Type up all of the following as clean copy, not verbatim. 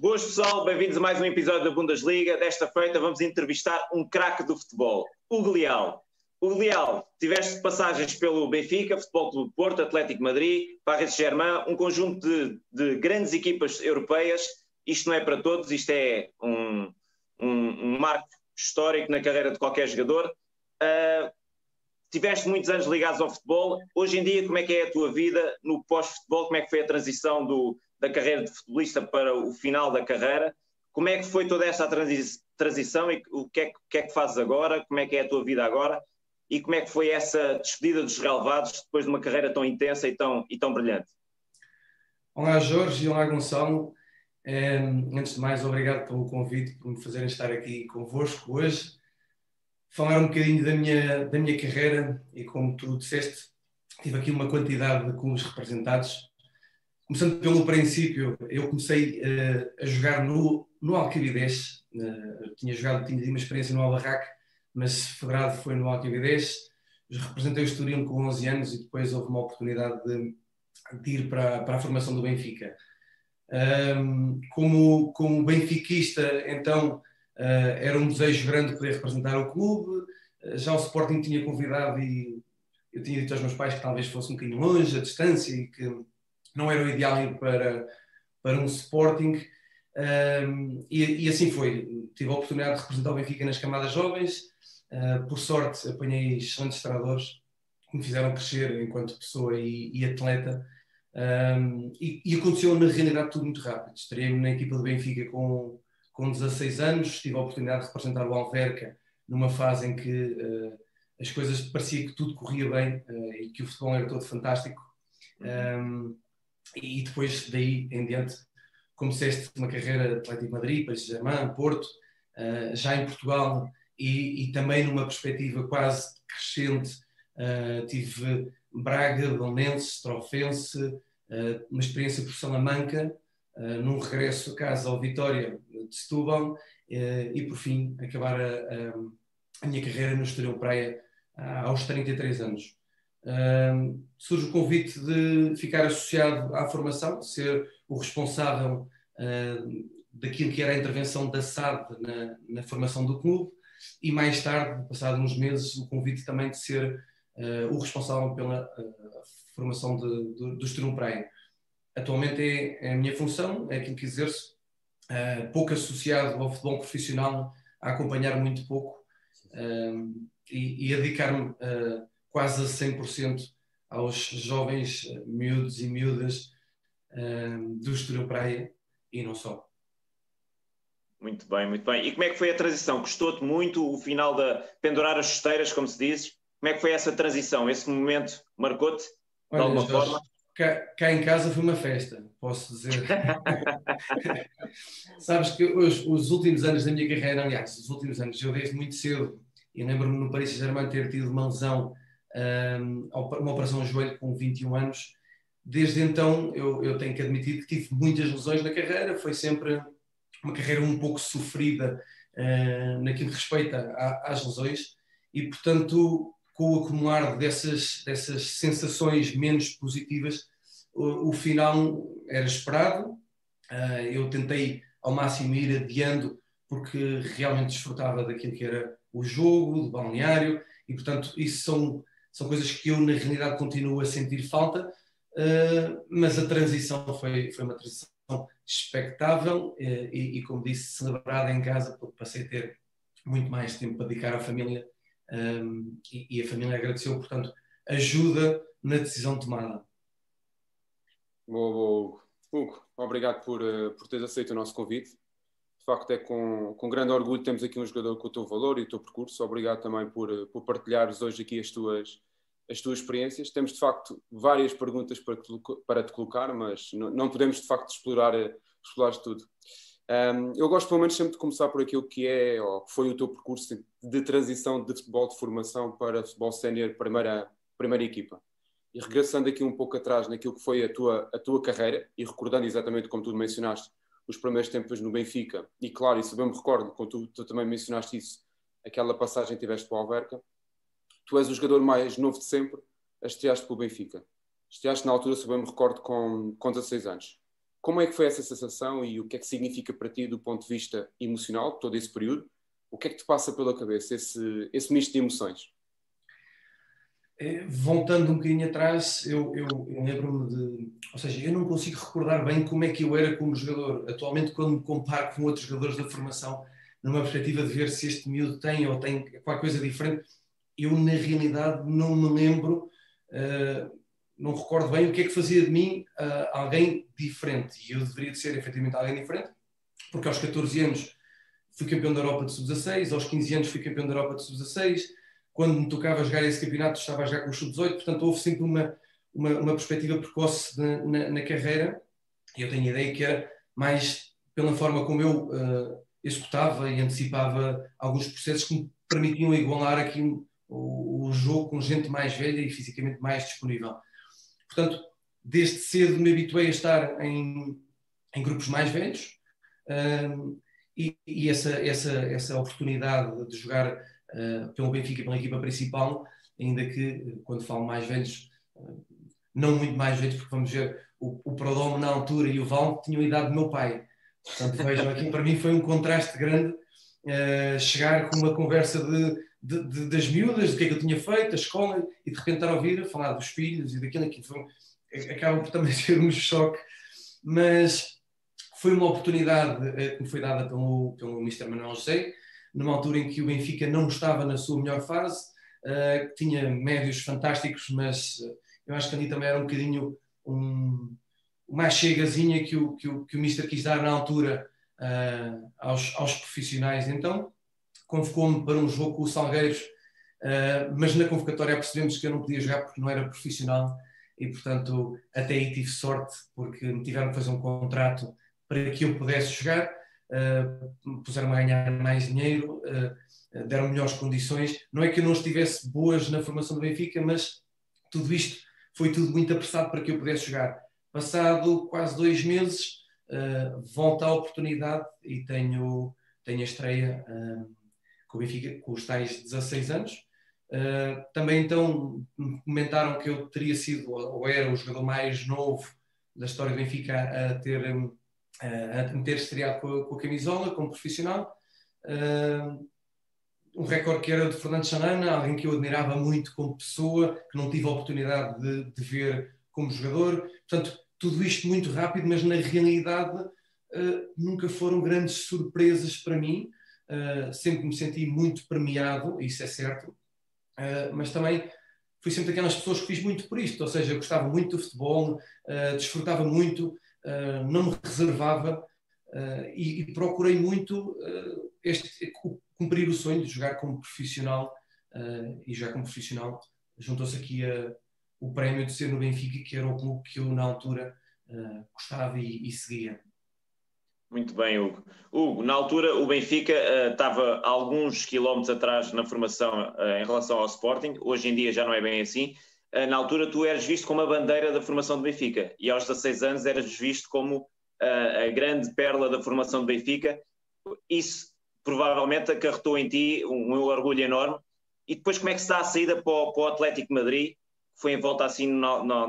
Boas pessoal, bem-vindos a mais um episódio da Bundesliga. Desta feita vamos entrevistar um craque do futebol, Hugo Leal. Hugo Leal, tiveste passagens pelo Benfica, Futebol Clube do Porto, Atlético Madrid, Paris Saint-Germain, um conjunto de grandes equipas europeias. Isto não é para todos, isto é um marco histórico na carreira de qualquer jogador. Tiveste muitos anos ligados ao futebol. Hoje em dia, como é que é a tua vida no pós-futebol? Como é que foi a transição da carreira de futebolista para o final da carreira? Como é que foi toda essa transição e o que é que fazes agora? Como é que é a tua vida agora? E como é que foi essa despedida dos relevados depois de uma carreira tão intensa e tão brilhante? Olá Jorge e olá Gonçalo. Antes de mais, obrigado pelo convite, por me fazerem estar aqui convosco hoje. Falar um bocadinho da minha carreira e, como tu disseste, tive aqui uma quantidade de clubes representados. Começando pelo princípio, eu comecei a jogar no Alcabides. Tinha ido uma experiência no Albarraque, mas federado foi no Alcabides. Representei o Estoril com 11 anos e depois houve uma oportunidade de ir para a formação do Benfica. Como benfiquista, então, era um desejo grande poder representar o clube. Já o Sporting tinha convidado e eu tinha dito aos meus pais que talvez fosse um bocadinho longe a distância e que não era o ideal ir para um Sporting. E assim foi. Tive a oportunidade de representar o Benfica nas camadas jovens. Por sorte, apanhei excelentes treinadores que me fizeram crescer enquanto pessoa e atleta. E aconteceu na realidade tudo muito rápido. Estreiei-me na equipa do Benfica com 16 anos, tive a oportunidade de representar o Alverca numa fase em que as coisas parecia que tudo corria bem e que o futebol era todo fantástico. E depois daí em diante comecei uma carreira de Atlético Madrid, Paris Saint-Germain, Porto, já em Portugal e também numa perspectiva quase crescente. Tive Braga, Belenenses, Trofense, uma experiência por Salamanca, num regresso a casa ao Vitória de Setúbal e por fim acabar a minha carreira no Estoril Praia aos 33 anos. Surge o convite de ficar associado à formação, ser o responsável daquilo que era a intervenção da SAD na formação do clube e mais tarde, passado uns meses, o convite também de ser o responsável pela formação do Estoril Praia. Atualmente é a minha função, é aquilo que exerço, pouco associado ao futebol profissional, a acompanhar muito pouco e a dedicar-me quase a 100% aos jovens miúdos e miúdas do Estoril Praia e não só. Muito bem, muito bem. E como é que foi a transição? Gostou-te muito o final de pendurar as chuteiras, como se diz? Como é que foi essa transição? Esse momento marcou-te de alguma forma? Cá em casa foi uma festa, posso dizer. Sabes que os últimos anos da minha carreira, aliás, os últimos anos, eu desde muito cedo, e lembro-me no Paris Saint-Germain ter tido uma lesão, uma operação no joelho com 21 anos. Desde então, eu tenho que admitir que tive muitas lesões na carreira, foi sempre uma carreira um pouco sofrida naquilo que respeita às lesões, e portanto, com o acumular dessas sensações menos positivas, o final era esperado. Eu tentei ao máximo ir adiando porque realmente desfrutava daquilo que era o jogo, do balneário, e portanto isso são coisas que eu na realidade continuo a sentir falta, mas a transição foi uma transição expectável e como disse, celebrada em casa, porque passei a ter muito mais tempo para dedicar à família e a família agradeceu, portanto, ajuda na decisão tomada. Boa, Hugo, obrigado por teres aceito o nosso convite. De facto, é com grande orgulho que temos aqui um jogador com o teu valor e o teu percurso. Obrigado também por partilhares hoje aqui as tuas experiências. Temos, de facto, várias perguntas para te colocar, mas não podemos, de facto, explorar tudo. Eu gosto, pelo menos, sempre de começar por aquilo que é, ou que foi o teu percurso de transição de futebol de formação para futebol sénior, primeira equipa. E regressando aqui um pouco atrás naquilo que foi a tua carreira e recordando exatamente como tu mencionaste os primeiros tempos no Benfica e claro, isso bem me recordo, quando tu também mencionaste isso, aquela passagem que tiveste para o Alverca, tu és o jogador mais novo de sempre a estreaste pelo Benfica. Estreaste na altura, se bem me recordo, com 16 anos. Como é que foi essa sensação e o que é que significa para ti do ponto de vista emocional, todo esse período? O que é que te passa pela cabeça, esse misto de emoções? Voltando um bocadinho atrás, eu lembro-me de... Ou seja, eu não consigo recordar bem como é que eu era como jogador. Atualmente, quando me comparo com outros jogadores da formação, numa perspectiva de ver se este miúdo tem ou tem qualquer coisa diferente, eu, na realidade, não me lembro, não recordo bem o que é que fazia de mim alguém diferente. E eu deveria de ser, efetivamente, alguém diferente, porque aos 14 anos fui campeão da Europa de Sub-16, aos 15 anos fui campeão da Europa de Sub-16, quando me tocava jogar esse campeonato estava a jogar com o Sub-18, portanto houve sempre uma perspectiva precoce na carreira, e eu tenho a ideia que era mais pela forma como eu executava e antecipava alguns processos que me permitiam igualar aqui o jogo com gente mais velha e fisicamente mais disponível. Portanto, desde cedo me habituei a estar em grupos mais velhos, e essa oportunidade de jogar pelo Benfica, pela equipa principal, ainda que, quando falo mais velhos, não muito mais velhos, porque vamos ver, o Prodome na altura e o Val tinham a idade do meu pai. Portanto, vejam, aqui para mim foi um contraste grande chegar com uma conversa das miúdas, do que é que eu tinha feito, a escola, e de repente estar a ouvir, a falar dos filhos e daquilo que acaba por também ser um choque, mas foi uma oportunidade que me foi dada pelo Mr. Manuel José, numa altura em que o Benfica não estava na sua melhor fase, que tinha médios fantásticos, mas eu acho que ali também era um bocadinho uma chegazinha que o Mr. quis dar na altura aos profissionais. Então, convocou-me para um jogo com o Salgueiros, mas na convocatória percebemos que eu não podia jogar porque não era profissional e, portanto, até aí tive sorte, porque me tiveram que fazer um contrato para que eu pudesse jogar, puseram-me a ganhar mais dinheiro, deram melhores condições. Não é que eu não estivesse boas na formação do Benfica, mas tudo isto foi tudo muito apressado para que eu pudesse jogar. Passado quase 2 meses, volta a oportunidade e tenho a estreia com o Benfica, com os tais 16 anos. Também então me comentaram que eu teria sido, ou era o jogador mais novo da história do Benfica a me ter estreado com a camisola, como profissional. Um recorde que era de Fernando Chanana, alguém que eu admirava muito como pessoa, que não tive a oportunidade de ver como jogador. Portanto, tudo isto muito rápido, mas na realidade nunca foram grandes surpresas para mim. Sempre me senti muito premiado, isso é certo, mas também fui sempre daquelas pessoas que fiz muito por isto, ou seja, eu gostava muito do futebol, desfrutava muito, não me reservava e procurei muito cumprir o sonho de jogar como profissional, e jogar como profissional juntou-se aqui o prémio de ser no Benfica, que era o clube que eu na altura gostava e seguia. Muito bem, Hugo. Hugo, na altura o Benfica estava alguns quilómetros atrás na formação em relação ao Sporting, hoje em dia já não é bem assim. Na altura tu eras visto como a bandeira da formação do Benfica e aos 16 anos eras visto como a grande pérola da formação do Benfica. Isso provavelmente acarretou em ti um orgulho enorme. E depois como é que se dá a saída para o Atlético de Madrid? Foi envolta assim em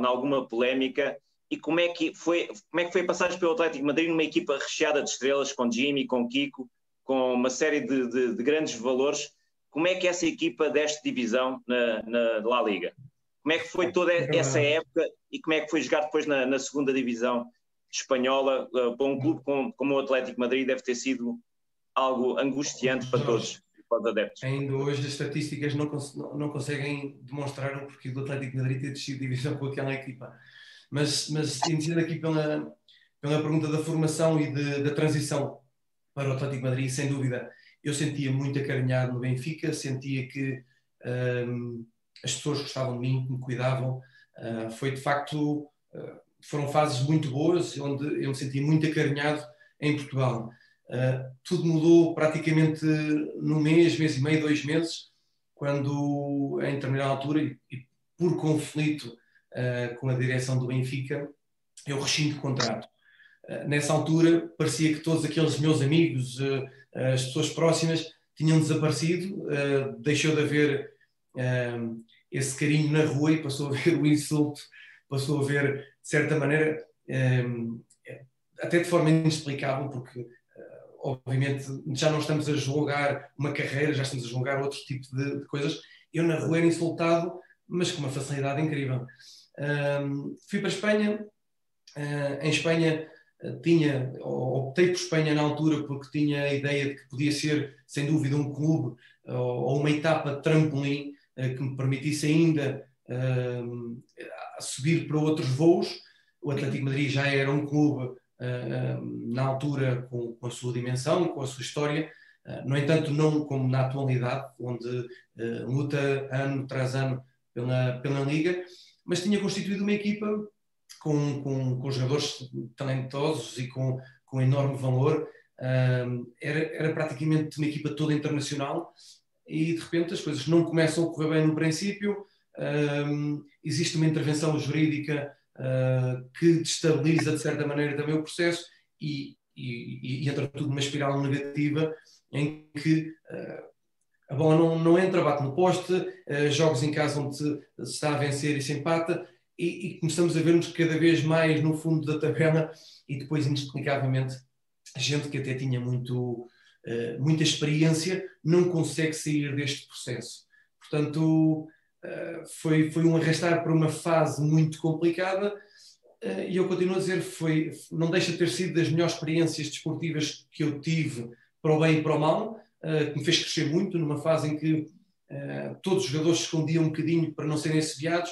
alguma polémica. E como é que foi a passagem pelo Atlético de Madrid numa equipa recheada de estrelas, com Jimmy, com Kiko, com uma série de grandes valores? Como é que essa equipa deste divisão na La Liga? Como é que foi toda essa época e como é que foi jogar depois na segunda divisão espanhola para um clube como o Atlético de Madrid? Deve ter sido algo angustiante para todos, para os adeptos. Ainda hoje as estatísticas não conseguem demonstrar o porquê do Atlético de Madrid ter descido divisão com aquela equipa. Mas iniciando aqui pela pergunta da formação e da transição para o Atlético de Madrid, sem dúvida, eu sentia muito acarinhado no Benfica, sentia que as pessoas gostavam de mim, que me cuidavam. Foi de facto, foram fases muito boas, onde eu me sentia muito acarinhado em Portugal. Tudo mudou praticamente no mês e meio, 2 meses, quando em determinada altura, e por conflito com a direção do Benfica, eu rescindo o contrato. Nessa altura parecia que todos aqueles meus amigos, as pessoas próximas, tinham desaparecido, deixou de haver esse carinho na rua e passou a haver o insulto, passou a haver, de certa maneira, até de forma inexplicável, porque obviamente já não estamos a julgar uma carreira, já estamos a julgar outro tipo de coisas. Eu na rua era insultado, mas com uma facilidade incrível. Fui para a Espanha. Em Espanha optei por Espanha na altura porque tinha a ideia de que podia ser, sem dúvida, um clube ou uma etapa de trampolim que me permitisse ainda subir para outros voos. O Atlético Madrid já era um clube na altura com a sua dimensão, com a sua história, no entanto não como na atualidade, onde luta ano tras ano pela Liga, mas tinha constituído uma equipa com jogadores talentosos e com enorme valor. Era praticamente uma equipa toda internacional e de repente as coisas não começam a correr bem no princípio. Existe uma intervenção jurídica que destabiliza de certa maneira também o processo e entra tudo numa espiral negativa em que a bola não entra, bate no poste, jogos em casa onde se está a vencer e se empata, e começamos a ver-nos cada vez mais no fundo da tabela e depois inexplicavelmente gente que até tinha muita experiência não consegue sair deste processo. Portanto, foi um arrastar para uma fase muito complicada e eu continuo a dizer, não deixa de ter sido das melhores experiências desportivas que eu tive, para o bem e para o mal, que me fez crescer muito numa fase em que todos os jogadores se escondiam um bocadinho para não serem assediados,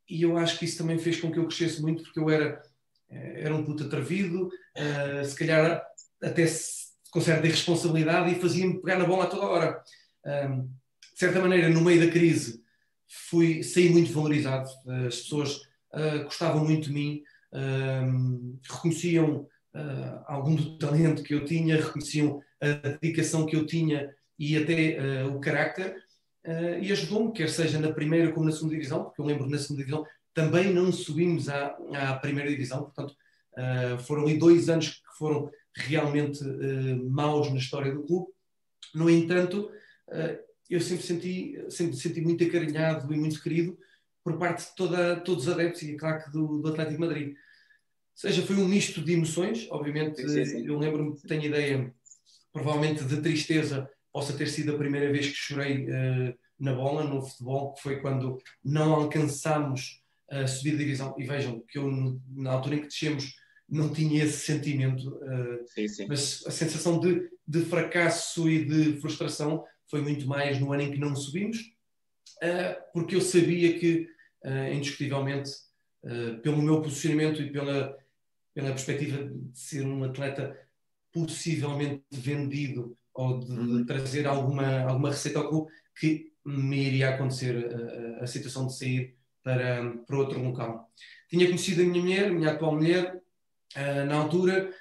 e eu acho que isso também fez com que eu crescesse muito, porque eu era um puto atrevido, se calhar até com certa irresponsabilidade, e fazia-me pegar na bola a toda hora. De certa maneira, no meio da crise, saí muito valorizado. As pessoas gostavam muito de mim, reconheciam algum do talento que eu tinha, reconheciam a dedicação que eu tinha e até o carácter, e ajudou-me, quer seja na primeira como na segunda divisão, porque eu lembro que na segunda divisão também não subimos à primeira divisão, portanto foram ali 2 anos que foram realmente maus na história do clube. No entanto, eu sempre senti muito acarinhado e muito querido por parte de todos os adeptos e, claro, do Atlético de Madrid. Ou seja, foi um misto de emoções, obviamente. Sim. Eu lembro-me, tenho ideia, provavelmente de tristeza, possa ter sido a primeira vez que chorei na bola, no futebol, que foi quando não alcançámos a subida de divisão. E vejam que eu, na altura em que descemos, não tinha esse sentimento, mas a sensação de fracasso e de frustração foi muito mais no ano em que não subimos, porque eu sabia que, indiscutivelmente, pelo meu posicionamento e pela perspectiva de ser um atleta possivelmente vendido ou de trazer alguma receita ao clube, que me iria acontecer a situação de sair para outro local. Tinha conhecido a minha atual mulher, na altura,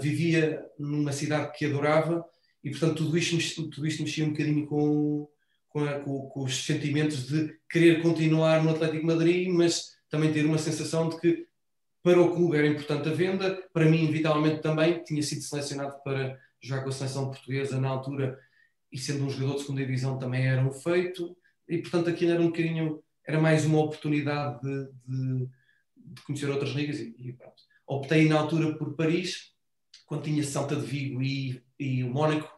vivia numa cidade que adorava e, portanto, tudo isto mexia um bocadinho com os sentimentos de querer continuar no Atlético de Madrid, mas também ter uma sensação de que para o clube era importante a venda, para mim, vitalmente também. Tinha sido selecionado para jogar com a seleção portuguesa na altura e, sendo um jogador de segunda divisão, também era um feito, e portanto aquilo era um bocadinho, era mais uma oportunidade de conhecer outras ligas e pronto. Optei na altura por Paris, quando tinha Celta de Vigo e o Mónaco,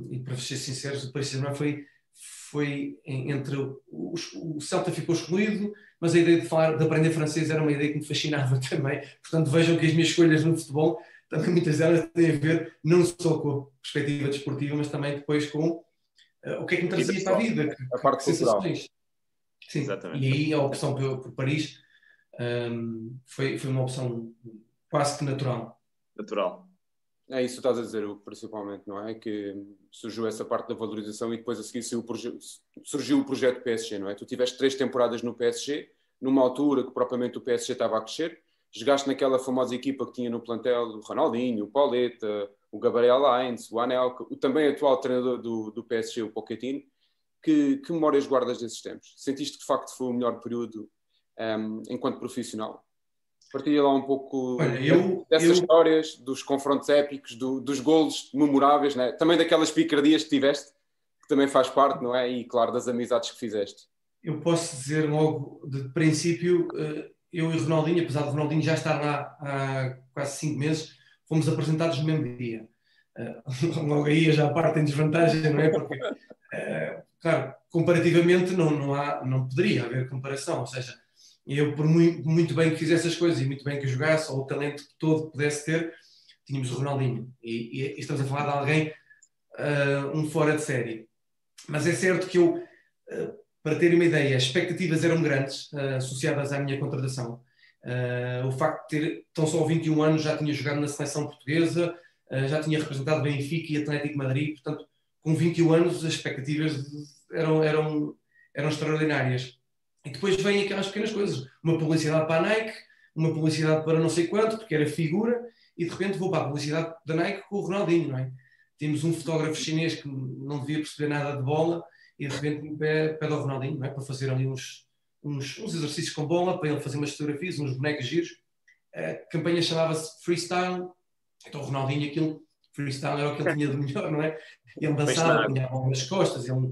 e para ser sincero, o Paris Saint-Germain foi entre o Celta ficou excluído, mas a ideia de aprender francês era uma ideia que me fascinava também. Portanto, vejam que as minhas escolhas no futebol também muitas delas têm a ver não só com a perspectiva desportiva, mas também depois com o que é que me trazia para a vida, a parte sensações. Sim. Exatamente. E aí a opção por Paris foi uma opção quase que natural. É isso que estás a dizer, principalmente, não é? Que surgiu essa parte da valorização e depois a seguir surgiu o projeto PSG, não é? Tu tiveste 3 temporadas no PSG, numa altura que propriamente o PSG estava a crescer, jogaste naquela famosa equipa que tinha no plantel o Ronaldinho, o Pauleta, o Gabriel Heinz, o Anelka, o também atual treinador do PSG, o Pochettino. Que memórias guardas desses tempos? Sentiste que de facto foi o melhor período enquanto profissional? Partilha lá um pouco dessas histórias, dos confrontos épicos, dos golos memoráveis, né? Também daquelas picardias que tiveste, que também faz parte, não é? E, claro, das amizades que fizeste. Eu posso dizer logo, de princípio, eu e o Ronaldinho, apesar do Ronaldinho já estar lá há quase 5 meses, fomos apresentados no mesmo dia. Logo aí já parte em desvantagem, não é? Porque, claro, comparativamente não poderia haver comparação, ou seja, eu por muito bem que fizesse as coisas e muito bem que jogasse, ou o talento todo que pudesse ter, tínhamos o Ronaldinho. E estamos a falar de alguém, um fora de série. Mas é certo que eu, para terem uma ideia, as expectativas eram grandes associadas à minha contratação. O facto de ter tão só 21 anos, já tinha jogado na seleção portuguesa, já tinha representado Benfica e Atlético de Madrid, portanto, com 21 anos as expectativas eram extraordinárias. E depois vêm aquelas pequenas coisas, uma publicidade para a Nike, uma publicidade para não sei quanto, porque era figura, e de repente vou para a publicidade da Nike com o Ronaldinho, não é? Temos um fotógrafo chinês que não devia perceber nada de bola e de repente me pede ao Ronaldinho, não é? Para fazer ali uns exercícios com bola, para ele fazer umas fotografias, uns bonecos giros. A campanha chamava-se Freestyle, então o Ronaldinho, aquilo, freestyle era o que ele tinha de melhor, não é? Ele dançava, punha a bola nas costas, ele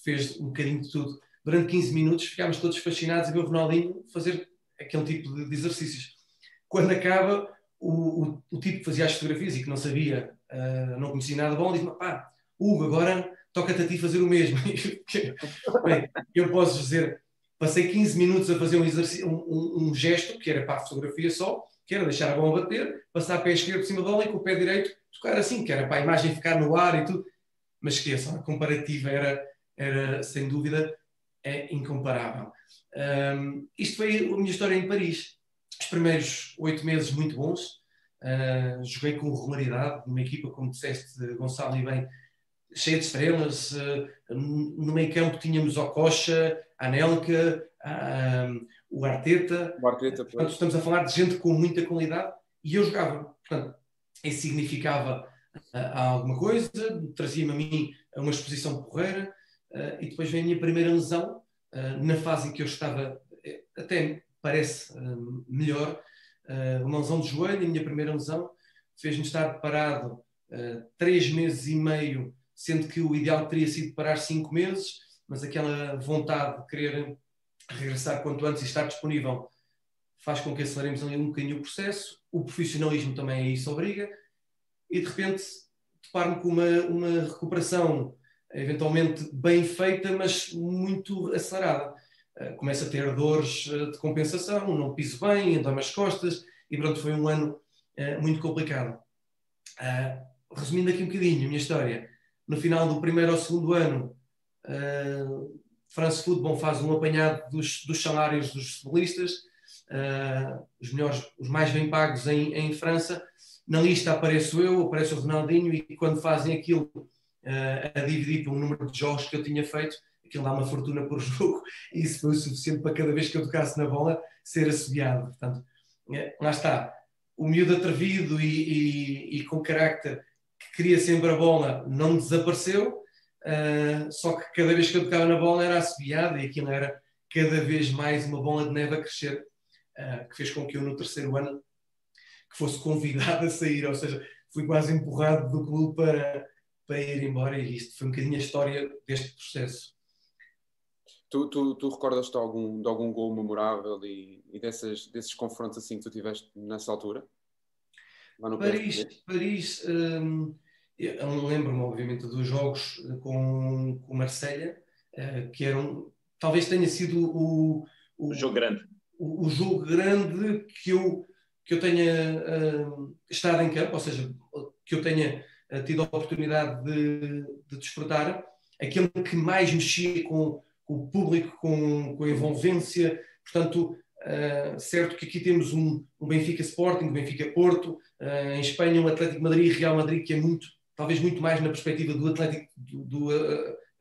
fez um bocadinho de tudo. Durante 15 minutos ficámos todos fascinados a ver o Ronaldinho fazer aquele tipo de exercícios. Quando acaba, o tipo que fazia as fotografias e que não sabia, não conhecia nada de bola, diz-me: pá, Hugo, agora toca-te a ti fazer o mesmo. Bem, eu posso dizer, passei 15 minutos a fazer um gesto, que era para a fotografia só, que era deixar a bola bater, passar o pé esquerdo por cima da bola e com o pé direito tocar assim, que era para a imagem ficar no ar e tudo. Mas esqueçam, a comparativa era sem dúvida, incomparável. Isto foi a minha história em Paris. Os primeiros 8 meses muito bons. Joguei com regularidade numa equipa, como disseste, Gonçalo, e bem, cheia de estrelas. No meio campo tínhamos o Coxa, a Anelka, o Arteta. Portanto, estamos a falar de gente com muita qualidade e eu jogava. Portanto, isso significava alguma coisa, trazia-me a mim uma exposição porreira, e depois vem a minha primeira lesão, na fase em que eu estava, até parece melhor, uma lesão de joelho. A minha primeira lesão fez-me estar parado 3 meses e meio, sendo que o ideal teria sido parar 5 meses, mas aquela vontade de querer regressar quanto antes e estar disponível faz com que aceleremos ali um bocadinho o processo. O profissionalismo também a isso obriga, e de repente deparo-me com uma recuperação eventualmente bem feita, mas muito acelerada. Começo a ter dores de compensação, não piso bem, dói-me as costas, e pronto, foi um ano muito complicado. Resumindo aqui um bocadinho a minha história, no final do primeiro ao segundo ano, France Football faz um apanhado dos salários dos futebolistas, os melhores, os mais bem pagos em França. Na lista apareço eu, aparece o Ronaldinho, e quando fazem aquilo a dividir pelo número de jogos que eu tinha feito, aquilo dá uma fortuna por jogo, e isso foi o suficiente para cada vez que eu tocasse na bola ser assobiado. Portanto, lá está, o miúdo atrevido e com carácter que queria sempre a bola não desapareceu, só que cada vez que eu tocava na bola era assobiado, e aquilo era cada vez mais uma bola de neve a crescer, que fez com que eu no terceiro ano que fosse convidado a sair, ou seja, fui quase empurrado do clube para ir embora, e isto foi um bocadinho a história deste processo. Tu recordas-te de algum gol memorável e desses confrontos assim que tu tiveste nessa altura? Lá no Paris, eu lembro-me obviamente dos jogos com o Marselha, que eram, talvez tenha sido o jogo grande. O jogo grande que eu tenha estado em campo, ou seja, que eu tenha tido a oportunidade de desfrutar, aquele que mais mexia com o público, com a envolvência. Portanto, certo que aqui temos um Benfica Sporting, um Benfica Porto, em Espanha um Atlético Madrid e Real Madrid, que é talvez muito mais na perspectiva do Atlético, do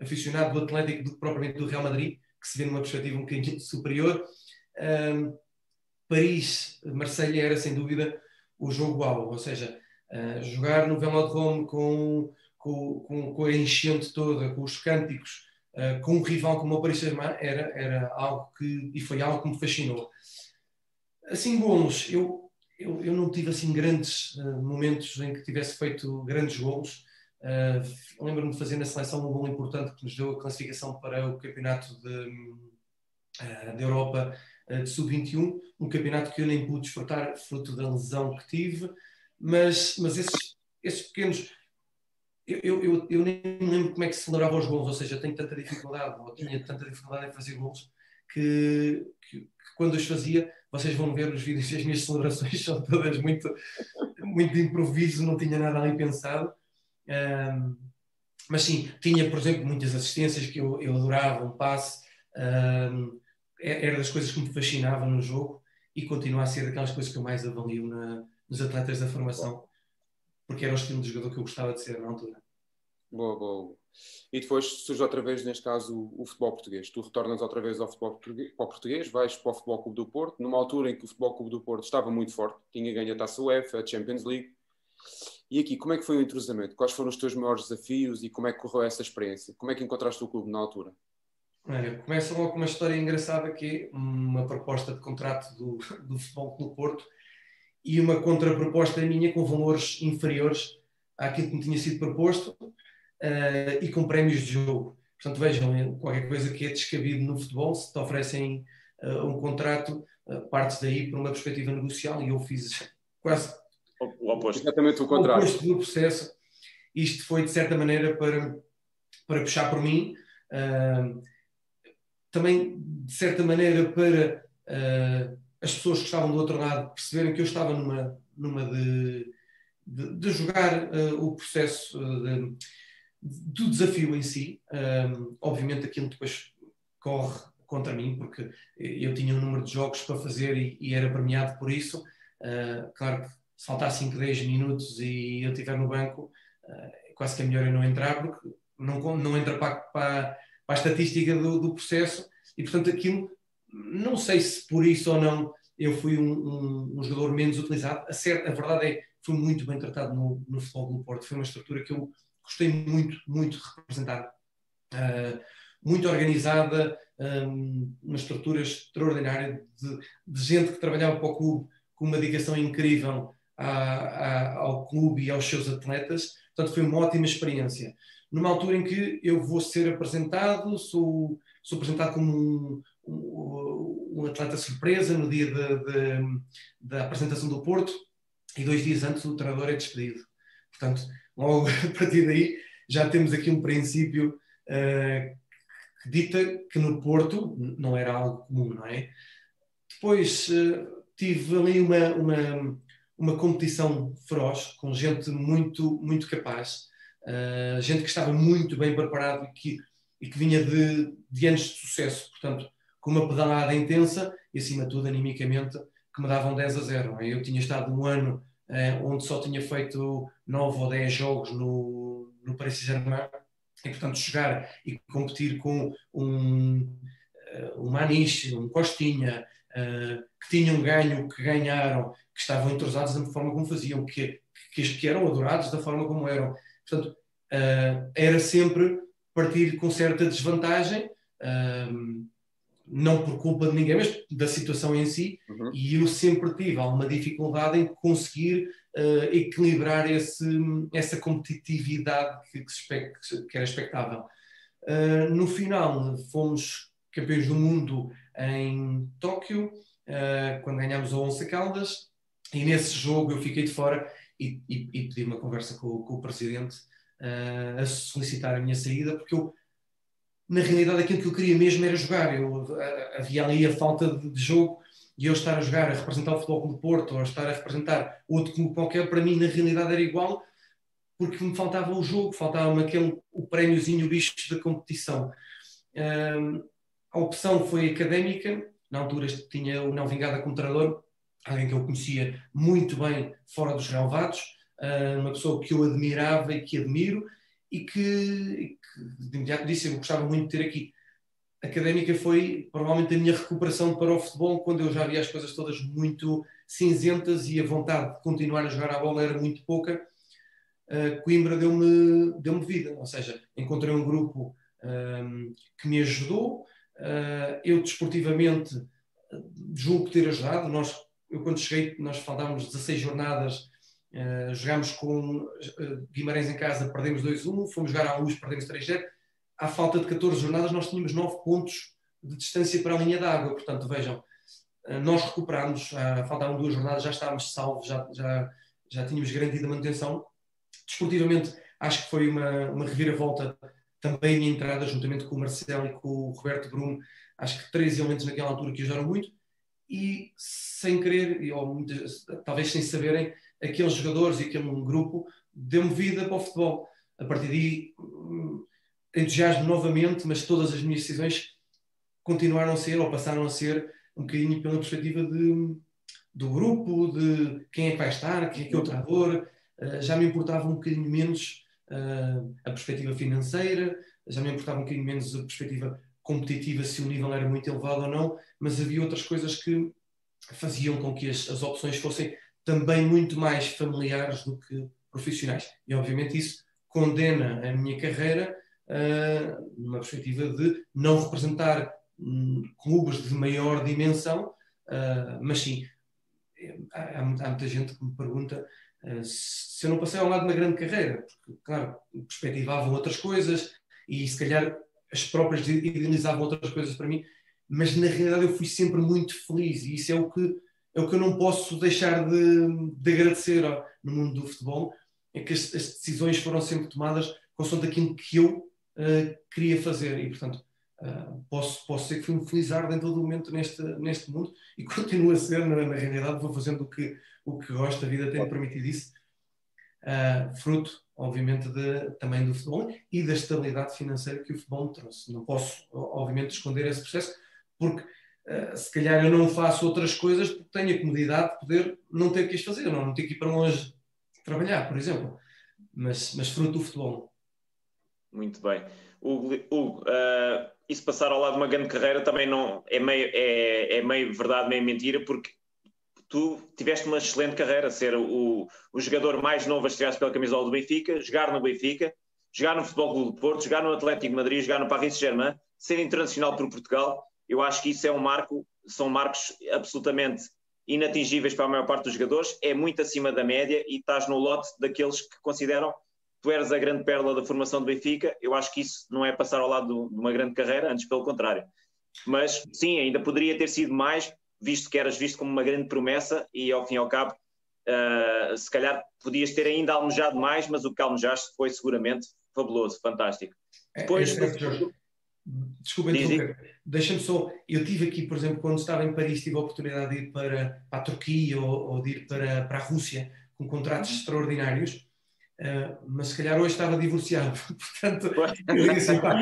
aficionado do Atlético, do que propriamente do Real Madrid, que se vê numa perspectiva um bocadinho superior. Paris, Marselha era sem dúvida o jogo alvo, ou seja, jogar no Velodrome com a enchente toda, com os cânticos, com um rival como o Paris Saint-Germain, era algo e foi algo que me fascinou. Assim, golos, eu não tive assim grandes momentos em que tivesse feito grandes golos. Lembro-me de fazer na seleção um golo importante que nos deu a classificação para o campeonato da Europa de sub-21, um campeonato que eu nem pude desfrutar, fruto da lesão que tive, mas esses pequenos... Eu nem me lembro como é que se celebrava os gols, ou seja, tenho tanta dificuldade, ou tinha tanta dificuldade em fazer gols, que quando os fazia, vocês vão ver os vídeos, as minhas celebrações são todas muito de improviso, não tinha nada ali pensado. Mas sim, tinha, por exemplo, muitas assistências que eu adorava, um passe, era das coisas que me fascinava no jogo e continua a ser daquelas coisas que eu mais avalio nos atletas da formação, porque era o estilo de jogador que eu gostava de ser na altura. Boa, boa. E depois surge outra vez, neste caso, o futebol português. Tu retornas outra vez ao futebol português, vais para o Futebol Clube do Porto, numa altura em que o Futebol Clube do Porto estava muito forte, tinha ganho a Taça UEFA, a Champions League. E aqui, como é que foi o entrosamento? Quais foram os teus maiores desafios e como é que correu essa experiência? Como é que encontraste o clube na altura? Olha, começa logo com uma história engraçada, que é uma proposta de contrato do Futebol Clube do Porto e uma contraproposta minha com valores inferiores àquilo que me tinha sido proposto, e com prémios de jogo. Portanto, vejam, qualquer coisa que é descabido no futebol, se te oferecem um contrato, partes daí para uma perspectiva negocial, e eu fiz quase o oposto. Exatamente o contrário. O oposto do processo. Isto foi, de certa maneira, para puxar por mim, também, de certa maneira, para as pessoas que estavam do outro lado perceberem que eu estava numa de jogar o processo do desafio em si. Obviamente aquilo depois corre contra mim, porque eu tinha um número de jogos para fazer e era premiado por isso. Claro que se faltar 5, 10 minutos e eu estiver no banco, quase que é melhor eu não entrar, porque não entra para a estatística do processo, e portanto aquilo, não sei se por isso ou não eu fui um jogador menos utilizado. A verdade é que fui muito bem tratado no Futebol do Porto. Foi uma estrutura que eu gostei muito, muito de representar. Muito organizada, uma estrutura extraordinária de gente que trabalhava para o clube com uma dedicação incrível ao clube e aos seus atletas. Portanto, foi uma ótima experiência. Numa altura em que eu vou ser apresentado, sou apresentado como um atleta surpresa no dia da apresentação do Porto, e 2 dias antes o treinador é despedido. Portanto, logo a partir daí já temos aqui um princípio que dita que no Porto não era algo comum, não é? Depois tive ali uma competição feroz, com gente muito, muito capaz, gente que estava muito bem preparado e que vinha de anos de sucesso, portanto, com uma pedalada intensa e, acima de tudo, animicamente, que me davam 10-0. Eu tinha estado um ano onde só tinha feito 9 ou 10 jogos no Paris Saint-Germain, e, portanto, chegar e competir com um Maniche, um Costinha, que tinham ganho, que ganharam, que estavam entrosados da forma como faziam, que eram adorados da forma como eram. Portanto, era sempre partir com certa desvantagem, não por culpa de ninguém, mas da situação em si. E eu sempre tive alguma dificuldade em conseguir equilibrar essa competitividade que era expectável. No final, fomos campeões do mundo em Tóquio, quando ganhámos a Onça Caldas, e nesse jogo eu fiquei de fora e pedi uma conversa com o presidente a solicitar a minha saída, porque eu, na realidade, aquilo que eu queria mesmo era jogar. Havia ali a falta de jogo, e eu estar a jogar, a representar o Futebol Clube do Porto, ou estar a representar outro clube qualquer, para mim, na realidade, era igual, porque me faltava o jogo, faltava-me o prémiozinho, o bicho da competição. A opção foi académica. Na altura tinha o Não Vingada como treinador, alguém que eu conhecia muito bem fora dos relevados, uma pessoa que eu admirava e que admiro, e que de imediato disse: eu gostava muito de ter aqui. A académica foi provavelmente a minha recuperação para o futebol, quando eu já via as coisas todas muito cinzentas e a vontade de continuar a jogar a bola era muito pouca. Coimbra deu-me vida, ou seja, encontrei um grupo que me ajudou. Eu desportivamente julgo ter ajudado. Eu quando cheguei, nós faltávamos 16 jornadas, jogámos com Guimarães em casa, perdemos 2-1, fomos jogar à Luz, perdemos 3-0. À falta de 14 jornadas nós tínhamos 9 pontos de distância para a linha d'água. Portanto, vejam, nós recuperámos, faltavam 2 jornadas, já estávamos salvos, já tínhamos garantido a manutenção. Desportivamente, acho que foi uma reviravolta também a minha entrada, juntamente com o Marcelo e com o Roberto Bruno. Acho que 3 elementos naquela altura que ajudaram muito, e sem querer, ou talvez sem saberem, aqueles jogadores e aquele grupo deu-me vida para o futebol. A partir daí, entusiasmo novamente, mas todas as minhas decisões continuaram a ser, ou passaram a ser, um bocadinho pela perspectiva do grupo, de quem é que vai estar, quem é que é o treinador. Já me importava um bocadinho menos a perspectiva financeira, já me importava um bocadinho menos a perspectiva competitiva, se o nível era muito elevado ou não, mas havia outras coisas que faziam com que as opções fossem também muito mais familiares do que profissionais. E obviamente isso condena a minha carreira numa perspectiva de não representar clubes de maior dimensão, mas sim, há muita gente que me pergunta se eu não passei ao lado de uma grande carreira, porque, claro, perspectivavam outras coisas e se calhar as próprias idealizavam outras coisas para mim, mas na realidade eu fui sempre muito feliz, e isso é o que eu não posso deixar de agradecer no mundo do futebol, é que as decisões foram sempre tomadas consoante aquilo que eu queria fazer, e portanto posso ser que fui um felizardo em todo o momento neste mundo, e continuo a ser, na realidade vou fazendo o que gosto, a vida tem-me permitido isso, fruto obviamente também do futebol e da estabilidade financeira que o futebol me trouxe. Não posso obviamente esconder esse processo, porque se calhar eu não faço outras coisas porque tenho a comodidade de poder não ter que as fazer, não ter que ir para longe trabalhar, por exemplo, mas fruto do futebol. Muito bem. Hugo, isso passar ao lado de uma grande carreira também não é meio verdade, meio mentira, porque tu tiveste uma excelente carreira, ser o jogador mais novo a estrear-se pela camisola do Benfica, jogar no Benfica, jogar no Futebol Clube do Porto, jogar no Atlético de Madrid, jogar no Paris Saint-Germain, ser internacional por Portugal. Eu acho que isso é um marco, são marcos absolutamente inatingíveis para a maior parte dos jogadores, é muito acima da média, e estás no lote daqueles que consideram que tu eres a grande pérola da formação do Benfica. Eu acho que isso não é passar ao lado de uma grande carreira, antes pelo contrário. Mas sim, ainda poderia ter sido mais, visto que eras visto como uma grande promessa, e ao fim e ao cabo se calhar podias ter ainda almejado mais, mas o que almejaste foi seguramente fabuloso, fantástico. Depois, Jorge, desculpa interromper, deixa-me só, eu tive aqui, por exemplo, quando estava em Paris, tive a oportunidade de ir para a Turquia ou de ir para a Rússia com contratos extraordinários, mas se calhar hoje estava divorciado, portanto eu digo assim, pá,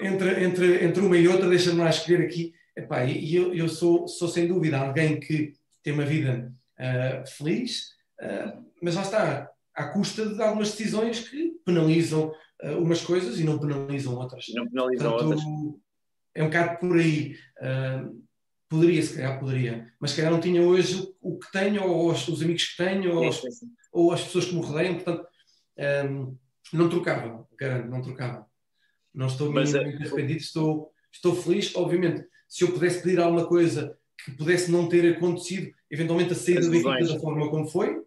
entre uma e outra deixa-me lá escolher aqui. Epá, e eu sou sem dúvida alguém que tem uma vida feliz, mas lá está, à custa de algumas decisões que penalizam umas coisas e não penalizam outras. Não penalizam outras. É um bocado por aí. Poderia, se calhar poderia, mas se calhar não tinha hoje o que tenho, ou os amigos que tenho, ou as pessoas que me rodeiam, portanto não trocava, garanto, não trocava. Não estou minimamente arrependido, estou feliz. Obviamente, se eu pudesse pedir alguma coisa que pudesse não ter acontecido, eventualmente a saída da equipa da forma como foi,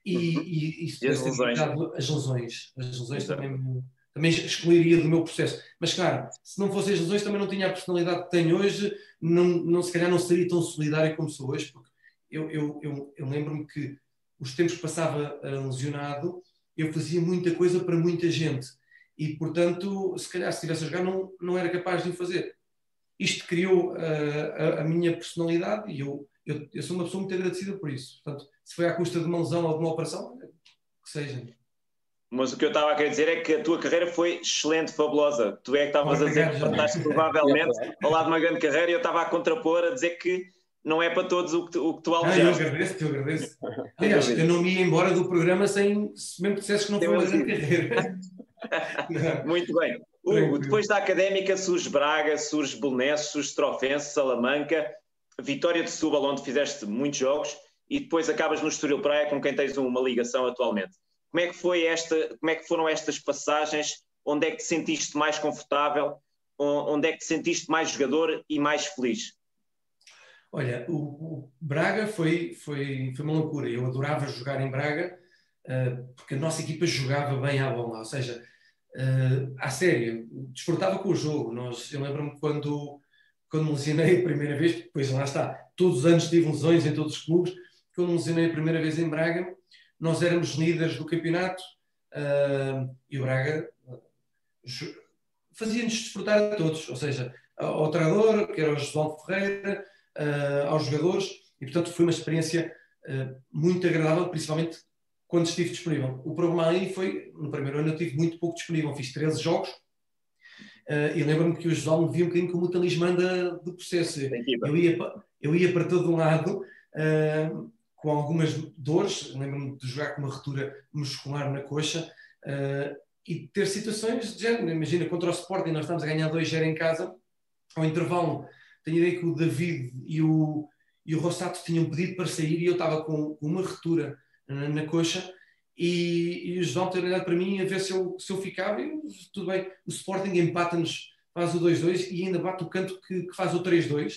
e se pudesse ter evitado as lesões também excluiria do meu processo. Mas claro, se não fossem as lesões também não tinha a personalidade que tenho hoje, se calhar não seria tão solidário como sou hoje, porque eu lembro-me que os tempos que passava lesionado, eu fazia muita coisa para muita gente, e portanto, se calhar se estivesse a jogar não era capaz de o fazer. Isto criou a minha personalidade, e eu sou uma pessoa muito agradecida por isso. Portanto, se foi à custa de uma lesão ou de uma operação, que seja. Mas o que eu estava a querer dizer é que a tua carreira foi excelente, fabulosa. Tu é que estavas a dizer que fantástico, provavelmente, ao lado de uma grande carreira, e eu estava a contrapor, a dizer que não é para todos o que tu almejaste. Eu agradeço. Aliás, eu não me ia embora do programa sem mesmo que dissesse que não foi uma grande carreira. Muito bem. Hugo, depois da Académica surge Braga, surge Belenenses, surge Trofense, Salamanca, Vitória de Setúbal, onde fizeste muitos jogos, e depois acabas no Estoril Praia, com quem tens uma ligação atualmente. Como é que foram estas passagens? Onde é que te sentiste mais confortável? Onde é que te sentiste mais jogador e mais feliz? Olha, o Braga foi uma loucura. Eu adorava jogar em Braga, porque a nossa equipa jogava bem à bola, ou seja, à sério, desfrutava com o jogo. Eu lembro-me quando quando me lesionei a primeira vez, depois lá está, todos os anos tive lesões em todos os clubes, quando me lesionei a primeira vez em Braga, nós éramos líderes do campeonato e o Braga fazia-nos desfrutar a todos, ou seja, ao treinador, que era o João Ferreira, aos jogadores, e portanto foi uma experiência muito agradável, principalmente quando estive disponível. O problema aí foi, no primeiro ano eu estive muito pouco disponível, fiz 13 jogos, e lembro-me que o João me via um bocadinho como o talismã do processo. Eu ia para todo um lado, com algumas dores, lembro-me de jogar com uma ruptura muscular na coxa, e ter situações de género. Imagina, contra o Sporting, nós estamos a ganhar 2-0 em casa, ao intervalo, tenho a ideia que o David e o Rossato tinham pedido para sair e eu estava com uma ruptura na coxa e o João ter olhado para mim a ver se eu ficava e tudo bem, o Sporting empata-nos, faz o 2-2 e ainda bate o canto que faz o 3-2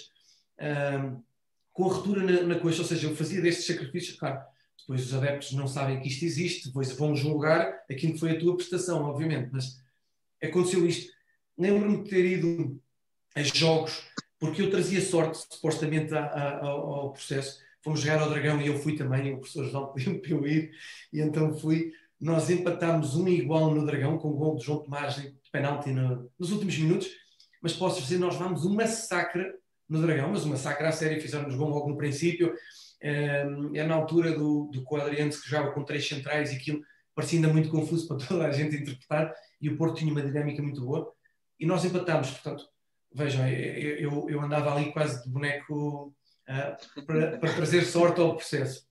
com a ruptura na coxa, ou seja, eu fazia destes sacrifícios, claro, depois os adeptos não sabem que isto existe, depois vão julgar aquilo que foi a tua prestação, obviamente, mas aconteceu isto. Lembro-me de ter ido a jogos, porque eu trazia sorte, supostamente, ao processo. Fomos jogar ao Dragão e eu fui também, o professor João pediu-me para eu ir, e então fui. Nós empatámos 1-1 no Dragão, com o gol de João Tomás de penalti nos últimos minutos, mas posso dizer, nós vamos um massacre no Dragão, mas um massacre à série, fizeram-nos gol logo no princípio, é na altura do Quadriante, que jogava com 3 centrais, e aquilo parecia ainda muito confuso para toda a gente interpretar, e o Porto tinha uma dinâmica muito boa, e nós empatámos, portanto, vejam, eu andava ali quase de boneco para trazer sorte ao processo.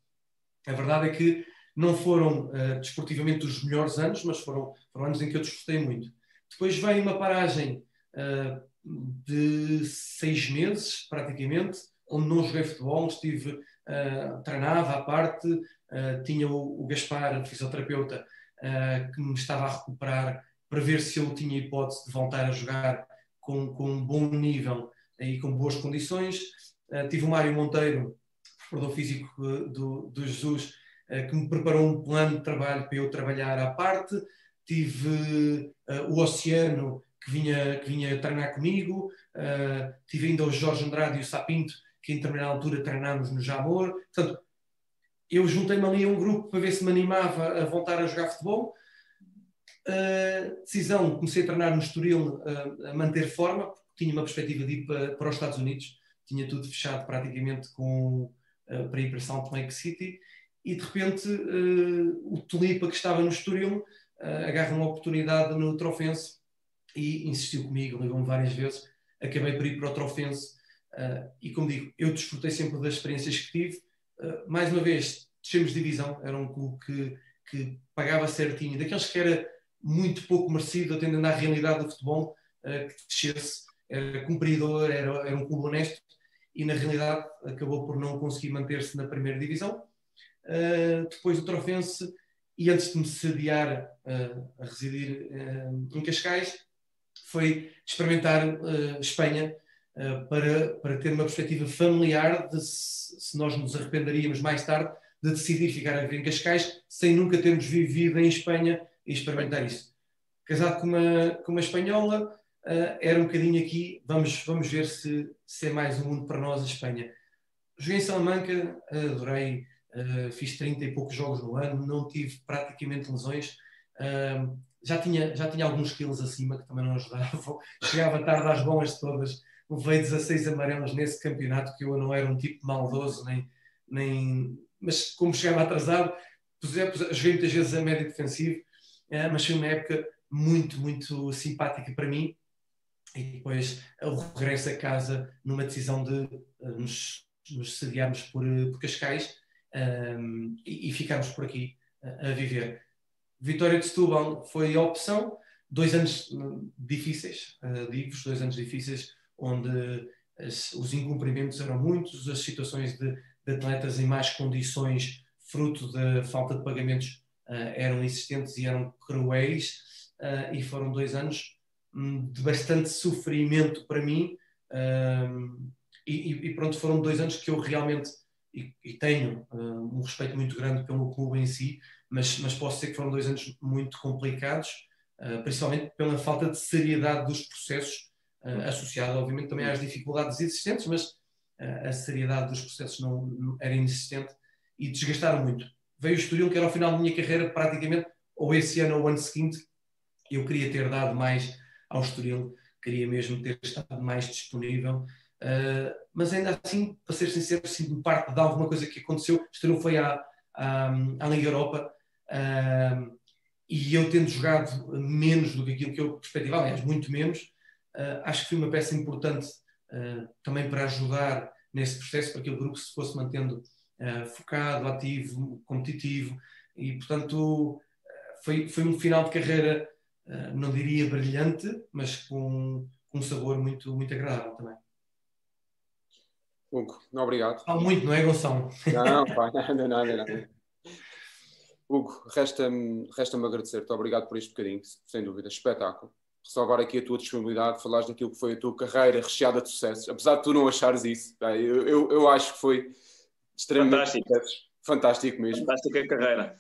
A verdade é que não foram desportivamente os melhores anos, mas foram anos em que eu desfrutei muito. Depois veio uma paragem de 6 meses, praticamente, onde não joguei futebol, estive, treinava à parte, tinha o Gaspar, fisioterapeuta, que me estava a recuperar para ver se eu tinha hipótese de voltar a jogar com um bom nível e com boas condições. Tive o Mário Monteiro, preparador físico do Jesus, que me preparou um plano de trabalho para eu trabalhar à parte. Tive o Oceano, que vinha treinar comigo. Tive ainda o Jorge Andrade e o Sapinto, que em determinada altura treinámos no Jamor. Portanto, eu juntei-me ali a um grupo para ver se me animava a voltar a jogar futebol. Decisão, comecei a treinar no Estoril, a manter forma, porque tinha uma perspectiva de ir para os Estados Unidos, tinha tudo fechado praticamente para ir para Salt Lake City, e de repente o Tulipa, que estava no Estoril, agarra uma oportunidade no Trofense e insistiu comigo, ligou-me várias vezes, acabei por ir para o Trofense, e como digo, eu desfrutei sempre das experiências que tive. Mais uma vez, descemos de divisão, era um clube que pagava certinho, daqueles que era muito pouco merecido, atendendo à realidade do futebol, que descesse, era cumpridor, era um clube honesto, e na realidade acabou por não conseguir manter-se na primeira divisão. Depois do Trofense, e antes de me sediar a residir em Cascais, foi experimentar Espanha, para ter uma perspectiva familiar de se nós nos arrependeríamos mais tarde de decidir ficar a viver em Cascais sem nunca termos vivido em Espanha e experimentar isso. Casado com uma espanhola, era um bocadinho aqui, vamos ver se é mais um mundo para nós a Espanha. Joguei em Salamanca, adorei, fiz 30 e poucos jogos no ano, não tive praticamente lesões, já tinha alguns quilos acima que também não ajudavam, chegava tarde às bolas todas, levei 16 amarelos nesse campeonato, que eu não era um tipo maldoso, mas como chegava atrasado, joguei muitas vezes a médio defensivo, mas foi uma época muito, muito simpática para mim. E depois o regresso a casa numa decisão de nos sediarmos por Cascais, e ficarmos por aqui a viver. Vitória de Setúbal foi a opção, 2 anos difíceis, digo-vos, 2 anos difíceis, onde os incumprimentos eram muitos, as situações de atletas em más condições, fruto da falta de pagamentos, eram existentes e eram cruéis, e foram 2 anos de bastante sofrimento para mim, e pronto, foram 2 anos que eu realmente, e tenho um respeito muito grande pelo clube em si, mas posso dizer que foram 2 anos muito complicados, principalmente pela falta de seriedade dos processos, associado, obviamente, também às dificuldades existentes, mas a seriedade dos processos não era inexistente e desgastaram muito. Veio o Estoril, que era ao final da minha carreira, praticamente, ou esse ano ou o ano seguinte, eu queria ter dado mais ao Estoril, queria mesmo ter estado mais disponível, mas ainda assim, para ser sincero, sinto-me parte de alguma coisa que aconteceu. O Estoril foi à Liga Europa, e eu tendo jogado menos do que aquilo que eu perspectivava, aliás, muito menos, acho que foi uma peça importante também para ajudar nesse processo, para que o grupo se fosse mantendo focado, ativo, competitivo, e portanto foi um final de carreira, não diria brilhante, mas com um sabor muito, muito agradável também. Hugo, obrigado. Falo muito, não é, Gonçalo? Não, pá, nada. Hugo, resta-me agradecer-te. Obrigado por este bocadinho, sem dúvida, espetáculo. Ressalvar aqui a tua disponibilidade, falares daquilo que foi a tua carreira recheada de sucessos, apesar de tu não achares isso. Eu acho que foi extremamente fantástico mesmo. Fantástica carreira.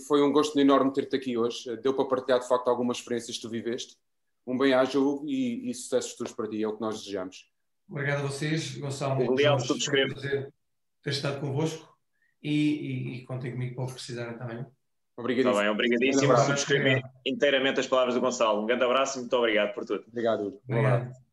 Foi um gosto enorme ter-te aqui hoje. Deu para partilhar, de facto, algumas experiências que tu viveste. Um bem-aja, Hugo, e sucessos todos para ti, é o que nós desejamos. Obrigado a vocês, Gonçalo. O Leal, subscrevo. Ter estado convosco e contem comigo para o que precisarem também. Obrigadíssimo. Está bem, obrigadíssimo. Subscrevo inteiramente as palavras do Gonçalo. Um grande abraço e muito obrigado por tudo. Obrigado, Hugo. Obrigado.